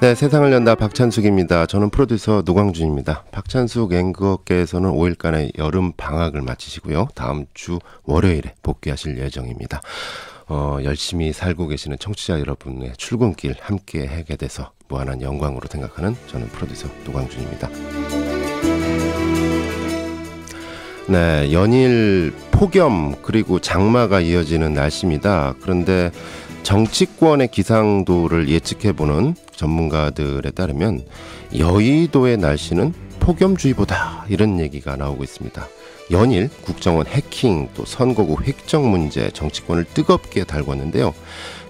네, 세상을 연다 박찬숙입니다. 저는 프로듀서 노광준입니다. 박찬숙 앵커께서는 5일간의 여름 방학을 마치시고요. 다음 주 월요일에 복귀하실 예정입니다. 열심히 살고 계시는 청취자 여러분의 출근길 함께 하게 돼서 무한한 영광으로 생각하는 저는 프로듀서 노광준입니다. 네, 연일 폭염 그리고 장마가 이어지는 날씨입니다. 그런데 정치권의 기상도를 예측해보는 전문가들에 따르면 여의도의 날씨는 폭염주의보다 이런 얘기가 나오고 있습니다. 연일 국정원 해킹 또 선거구 획정 문제 정치권을 뜨겁게 달궜는데요.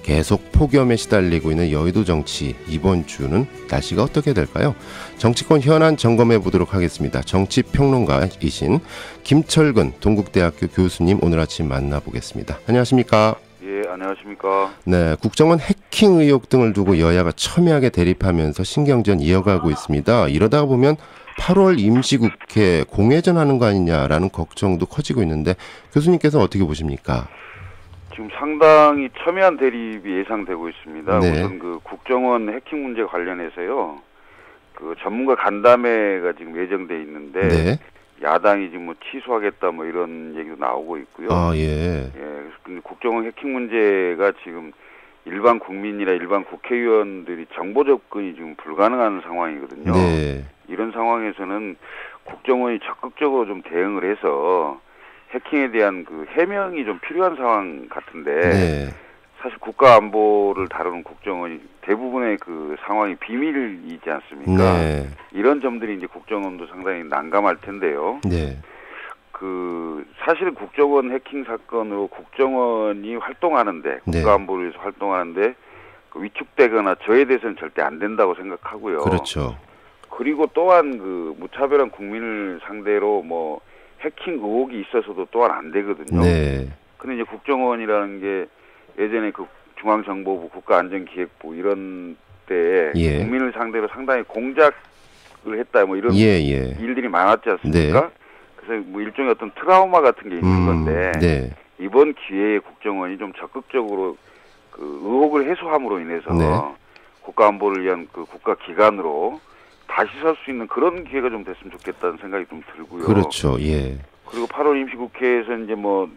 계속 폭염에 시달리고 있는 여의도 정치, 이번 주는 날씨가 어떻게 될까요? 정치권 현안 점검해 보도록 하겠습니다. 정치평론가이신 김철근 동국대학교 교수님 오늘 아침 만나보겠습니다. 안녕하십니까? 예, 안녕하십니까? 네, 국정원 해킹 의혹 등을 두고 여야가 첨예하게 대립하면서 신경전 이어가고 있습니다. 이러다 보면 8월 임시국회 공회전 하는 거 아니냐라는 걱정도 커지고 있는데 교수님께서 어떻게 보십니까? 지금 상당히 첨예한 대립이 예상되고 있습니다. 네. 우선 그 국정원 해킹 문제 관련해서요. 그 전문가 간담회가 지금 예정돼 있는데 네. 야당이 지금 뭐 취소하겠다 뭐 이런 얘기도 나오고 있고요. 아, 예. 근데 국정원 해킹 문제가 지금 일반 국민이나 일반 국회의원들이 정보 접근이 지금 불가능한 상황이거든요. 네. 이런 상황에서는 국정원이 적극적으로 좀 대응을 해서 해킹에 대한 그 해명이 좀 필요한 상황 같은데 네. 사실 국가 안보를 다루는 국정원이 대부분의 그 상황이 비밀이지 않습니까? 네. 이런 점들이 이제 국정원도 상당히 난감할 텐데요. 네. 그 사실 국정원 해킹 사건으로 국정원이 활동하는데 네. 국가 안보를 위해서 활동하는데 그 위축되거나 저해돼서는 절대 안 된다고 생각하고요. 그렇죠. 그리고 또한 그 무차별한 국민을 상대로 뭐 해킹 의혹이 있어서도 또한 안 되거든요. 네. 근데 이제 국정원이라는 게 예전에 그 중앙정보부, 국가안전기획부 이런 때에 예. 국민을 상대로 상당히 공작을 했다 뭐 이런 일들이 많았지 않습니까? 네. 그래서 뭐 일종의 어떤 트라우마 같은 게 있는 건데 네. 이번 기회에 국정원이 좀 적극적으로 그 의혹을 해소함으로 인해서 네. 국가안보를 위한 그 국가기관으로 다시 설 수 있는 그런 기회가 좀 됐으면 좋겠다는 생각이 좀 들고요. 그렇죠. 예. 그리고 8월 임시국회에서 이제 뭐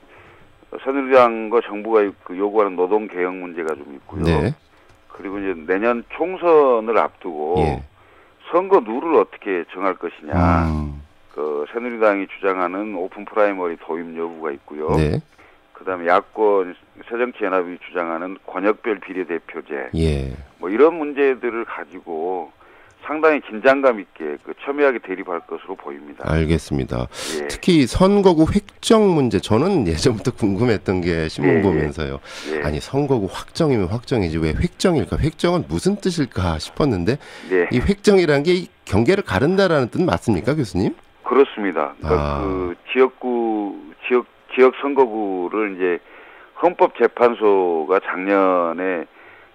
새누리당과 정부가 그 요구하는 노동 개혁 문제가 좀 있고요. 네. 그리고 이제 내년 총선을 앞두고 예. 선거 룰을 어떻게 정할 것이냐. 그 새누리당이 주장하는 오픈 프라이머리 도입 여부가 있고요. 네. 그다음에 야권 새정치연합이 주장하는 권역별 비례대표제. 예. 뭐 이런 문제들을 가지고 상당히 긴장감 있게 그 첨예하게 대립할 것으로 보입니다. 알겠습니다. 예. 특히 선거구 획정 문제 저는 예전부터 궁금했던 게 신문 보면서요. 예. 아니 선거구 확정이면 확정이지 왜 획정일까? 획정은 무슨 뜻일까 싶었는데 네. 이 획정이라는 게 이 경계를 가른다라는 뜻 맞습니까, 교수님? 그렇습니다. 그러니까 그 지역 선거구를 이제 헌법재판소가 작년에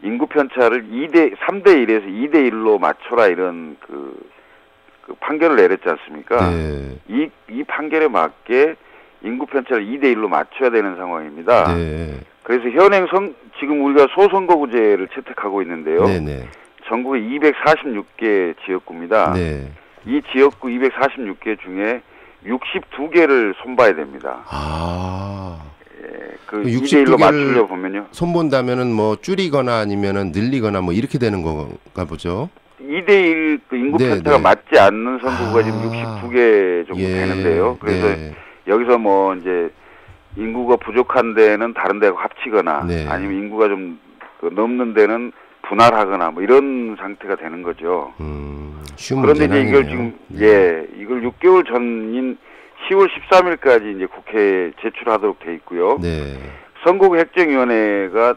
인구 편차를 3대 1에서 2대 1로 맞춰라 이런 그 판결을 내렸지 않습니까? 네. 이 판결에 맞게 인구 편차를 2대 1로 맞춰야 되는 상황입니다. 네. 그래서 현행 지금 우리가 소선거구제를 채택하고 있는데요. 네네. 전국에 246개 지역구입니다. 네. 이 지역구 246개 중에 62개를 손봐야 됩니다. 아. 그 2대 1로 맞추려 보면요. 손본다면은 뭐 줄이거나 아니면은 늘리거나 뭐 이렇게 되는 건가 보죠. 2대 1 그 인구 편차가 맞지 않는 선거구가 지금 62개 정도 되는데요. 그래서 여기서 뭐 이제 인구가 부족한 데는 다른 데하고 합치거나 아니면 인구가 좀 넘는 데는 분할하거나 뭐 이런 상태가 되는 거죠. 그런데 이제 이걸 지금 이걸 6개월 전인 10월 13일까지 이제 국회에 제출하도록 돼 있고요. 네. 선거구 획정위원회가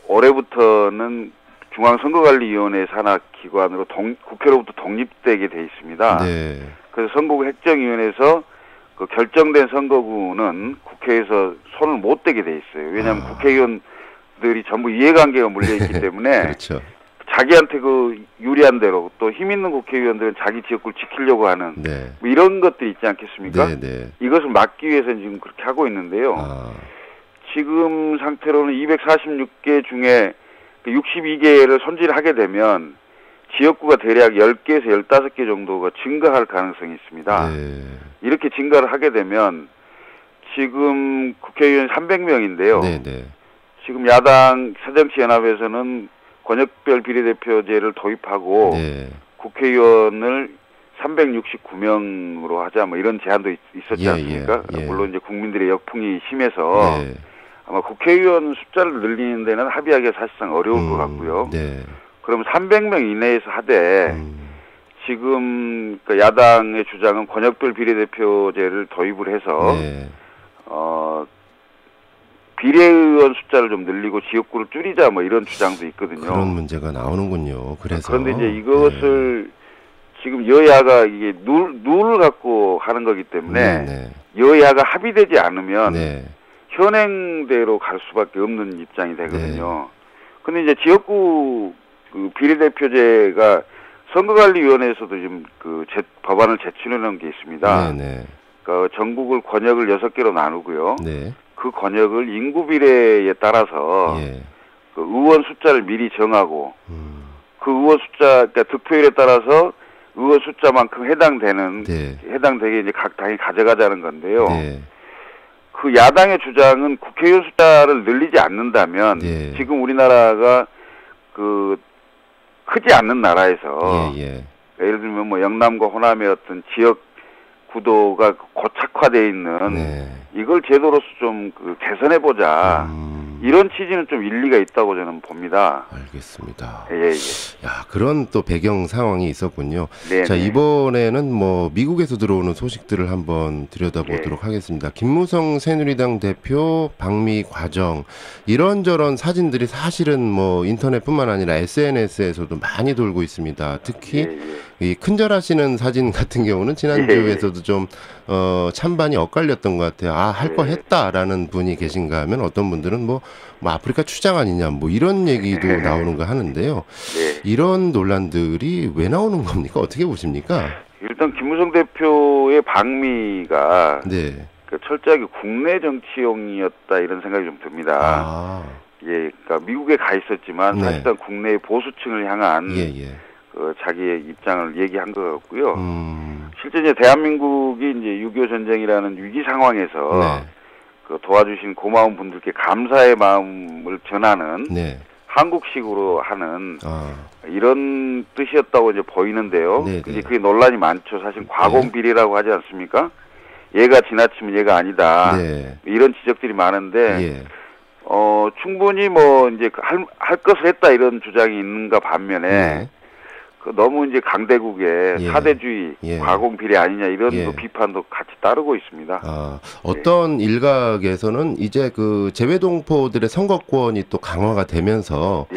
올해부터는 중앙선거관리위원회 산하 기관으로 국회로부터 독립되게 돼 있습니다. 네. 그래서 선거구 획정위원회에서 그 결정된 선거구는 국회에서 손을 못 대게 돼 있어요. 왜냐하면 국회의원들이 전부 이해관계가 물려 있기 때문에 그렇죠. 자기한테 그 유리한 대로 또 힘 있는 국회의원들은 자기 지역구를 지키려고 하는 뭐 이런 것들이 있지 않겠습니까? 이것을 막기 위해서 지금 그렇게 하고 있는데요. 지금 상태로는 246개 중에 그 62개를 손질하게 되면 지역구가 대략 10개에서 15개 정도가 증가할 가능성이 있습니다. 네. 이렇게 증가를 하게 되면 지금 국회의원 300명인데요. 네네. 지금 야당 새정치연합에서는 권역별 비례대표제를 도입하고 네. 국회의원을 369명으로 하자 뭐 이런 제안도 있었지 않습니까? 물론 이제 국민들의 역풍이 심해서 아마 국회의원 숫자를 늘리는 데는 합의하기가 사실상 어려울 것 같고요. 네. 그럼 300명 이내에서 하되 지금 그 야당의 주장은 권역별 비례대표제를 도입을 해서 네. 비례의원 숫자를 좀 늘리고 지역구를 줄이자 뭐 이런 주장도 있거든요. 그런 문제가 나오는군요. 그래서 그런데 이제 이것을 지금 여야가 이게 룰을 갖고 하는 거기 때문에 여야가 합의되지 않으면 현행대로 갈 수밖에 없는 입장이 되거든요. 근데 이제 지역구 그 비례대표제가 선거관리위원회에서도 지금 그 법안을 제출해놓은 게 있습니다. 그러니까 전국을 권역을 6개로 나누고요. 그 권역을 인구 비례에 따라서 그 의원 숫자를 미리 정하고 그 의원 숫자, 그러니까 득표율에 따라서 의원 숫자만큼 해당되게 이제 각 당이 가져가자는 건데요. 그 야당의 주장은 국회의원 숫자를 늘리지 않는다면 지금 우리나라가 그 크지 않는 나라에서 예를 들면 뭐 영남과 호남의 어떤 지역 구도가 고착화되어 있는 이걸 제도로서 좀 그 개선해보자. 이런 취지는 좀 일리가 있다고 저는 봅니다. 알겠습니다. 예. 야, 그런 또 배경 상황이 있었군요. 네네. 자, 이번에는 뭐 미국에서 들어오는 소식들을 한번 들여다보도록 하겠습니다. 김무성 새누리당 대표 방미 과정, 이런저런 사진들이 사실은 뭐 인터넷뿐만 아니라 SNS에서도 많이 돌고 있습니다. 특히 이 큰절하시는 사진 같은 경우는 지난주에서도 좀 찬반이 엇갈렸던 것 같아요. 아, 할 거 했다라는 분이 계신가 하면 어떤 분들은 뭐 아프리카 추장 아니냐 뭐 이런 얘기도 나오는 거 하는데요. 이런 논란들이 왜 나오는 겁니까? 어떻게 보십니까? 일단 김무성 대표의 방미가 그 철저하게 국내 정치용이었다 이런 생각이 좀 듭니다. 그러니까 미국에 가 있었지만 사실상 국내의 보수층을 향한 그 자기의 입장을 얘기한 것 같고요. 실제 이제 대한민국이 이제 6.25 전쟁이라는 위기 상황에서 그 도와주신 고마운 분들께 감사의 마음을 전하는 한국식으로 하는 이런 뜻이었다고 이제 보이는데요. 이제 그게 논란이 많죠. 사실 과공 비리라고 하지 않습니까? 얘가 지나치면 얘가 아니다. 이런 지적들이 많은데 충분히 뭐 이제 할 것을 했다 이런 주장이 있는가 반면에 너무 이제 강대국의 사대주의, 과공 비리 아니냐 이런 비판도 같이 따르고 있습니다. 어떤 일각에서는 이제 그 재외동포들의 선거권이 또 강화가 되면서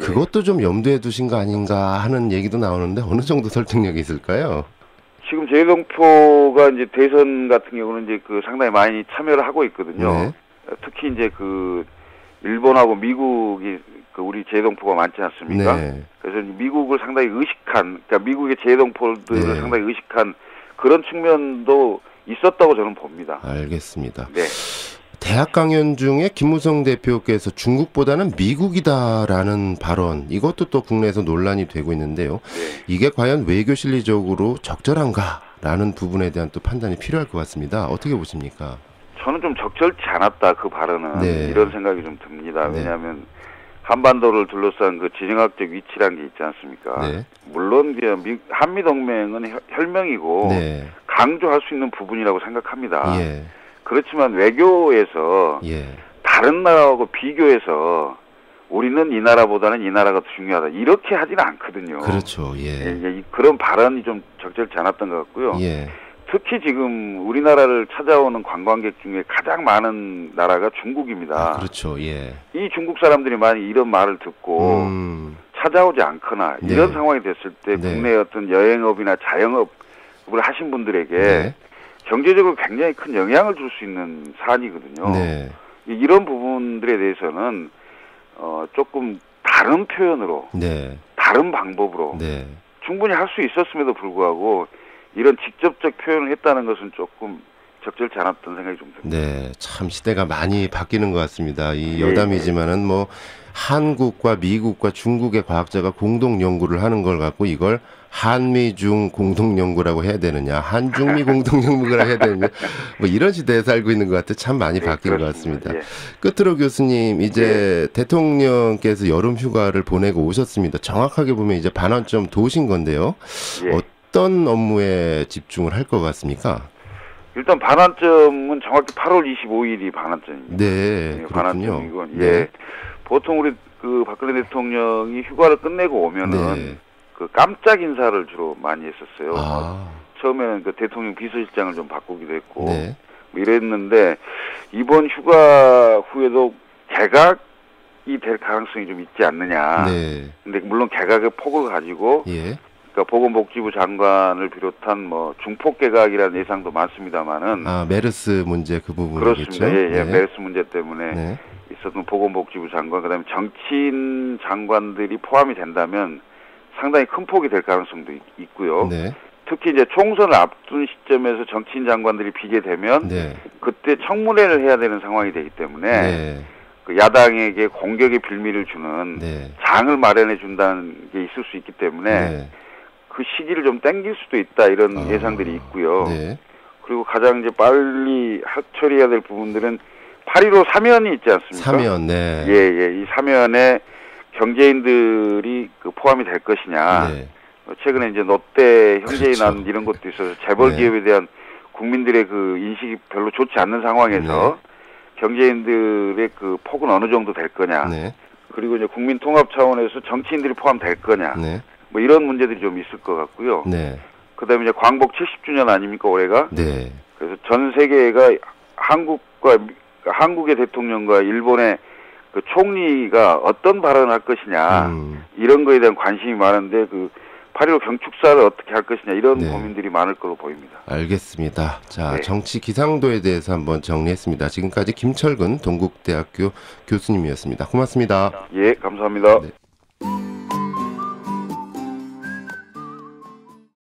그것도 좀 염두에 두신 거 아닌가 하는 얘기도 나오는데 어느 정도 설득력이 있을까요? 지금 재외동포가 이제 대선 같은 경우는 이제 그 상당히 많이 참여를 하고 있거든요. 특히 이제 그 일본하고 미국이 그 우리 재외동포가 많지 않습니까? 그래서 미국을 상당히 의식한, 그러니까 미국의 재외동포들을 상당히 의식한 그런 측면도 있었다고 저는 봅니다. 알겠습니다. 대학 강연 중에 김무성 대표께서 중국보다는 미국이다라는 발언, 이것도 또 국내에서 논란이 되고 있는데요. 이게 과연 외교 실리적으로 적절한가라는 부분에 대한 또 판단이 필요할 것 같습니다. 어떻게 보십니까? 저는 좀 적절치 않았다, 그 발언은. 이런 생각이 좀 듭니다. 왜냐하면 한반도를 둘러싼 그 지정학적 위치란 게 있지 않습니까? 물론 한미동맹은 혈명이고 강조할 수 있는 부분이라고 생각합니다. 그렇지만 외교에서 다른 나라하고 비교해서 우리는 이 나라보다는 이 나라가 더 중요하다 이렇게 하지는 않거든요. 그렇죠. 그런 발언이 좀 적절치 않았던 것 같고요. 특히 지금 우리나라를 찾아오는 관광객 중에 가장 많은 나라가 중국입니다. 그렇죠. 이 중국 사람들이 만약 이런 말을 듣고 찾아오지 않거나 이런 상황이 됐을 때 국내 어떤 여행업이나 자영업을 하신 분들에게 경제적으로 굉장히 큰 영향을 줄 수 있는 사안이거든요. 이런 부분들에 대해서는 조금 다른 표현으로, 다른 방법으로 충분히 할 수 있었음에도 불구하고 이런 직접적 표현을 했다는 것은 조금 적절치 않았던 생각이 좀 듭니다. 참 시대가 많이 바뀌는 것 같습니다. 이 여담이지만은 뭐 한국과 미국과 중국의 과학자가 공동 연구를 하는 걸 갖고 이걸 한미중 공동연구라고 해야 되느냐, 한중미 공동연구라고 해야 되느냐, 뭐 이런 시대에 살고 있는 것 같아 참 많이 바뀐 것 같습니다. 예. 끝으로 교수님, 이제 대통령께서 여름 휴가를 보내고 오셨습니다. 정확하게 보면 이제 반환점 도우신 건데요. 어떤 업무에 집중을 할 것 같습니까? 일단 반환점은 정확히 8월 25일이 반환점입니다. 네, 반환점이고, 보통 우리 그 박근혜 대통령이 휴가를 끝내고 오면은 그 깜짝 인사를 주로 많이 했었어요. 처음에는 그 대통령 비서실장을 좀 바꾸기도 했고 뭐 이랬는데 이번 휴가 후에도 개각이 될 가능성이 좀 있지 않느냐. 근데 물론 개각의 폭을 가지고 그러니까 보건복지부 장관을 비롯한 뭐 중폭 개각이라는 예상도 많습니다만은 메르스 문제 그 부분이겠죠. 그렇습니다. 메르스 문제 때문에 있었던 보건복지부 장관, 그다음에 정치인 장관들이 포함이 된다면 상당히 큰 폭이 될 가능성도 있고요. 특히 이제 총선을 앞둔 시점에서 정치인 장관들이 비게 되면 그때 청문회를 해야 되는 상황이 되기 때문에 그 야당에게 공격의 빌미를 주는 장을 마련해 준다는 게 있을 수 있기 때문에 그 시기를 좀 당길 수도 있다 이런 예상들이 있고요. 그리고 가장 이제 빨리 처리해야 될 부분들은 8.15 사면이 있지 않습니까? 사면, 이 사면에 경제인들이 그 포함이 될 것이냐. 최근에 이제 롯데 형제인한 이런 것도 있어서 재벌 기업에 대한 국민들의 그 인식이 별로 좋지 않는 상황에서 경제인들의 그 폭은 어느 정도 될 거냐. 그리고 이제 국민 통합 차원에서 정치인들이 포함될 거냐. 뭐 이런 문제들이 좀 있을 것 같고요. 그다음에 이제 광복 70주년 아닙니까 올해가? 그래서 전 세계가 한국의 대통령과 일본의 그 총리가 어떤 발언을 할 것이냐 이런 거에 대한 관심이 많은데 그 8.15 경축사를 어떻게 할 것이냐 이런 고민들이 많을 걸로 보입니다. 알겠습니다. 자, 정치 기상도에 대해서 한번 정리했습니다. 지금까지 김철근 동국대학교 교수님이었습니다. 고맙습니다. 예, 감사합니다.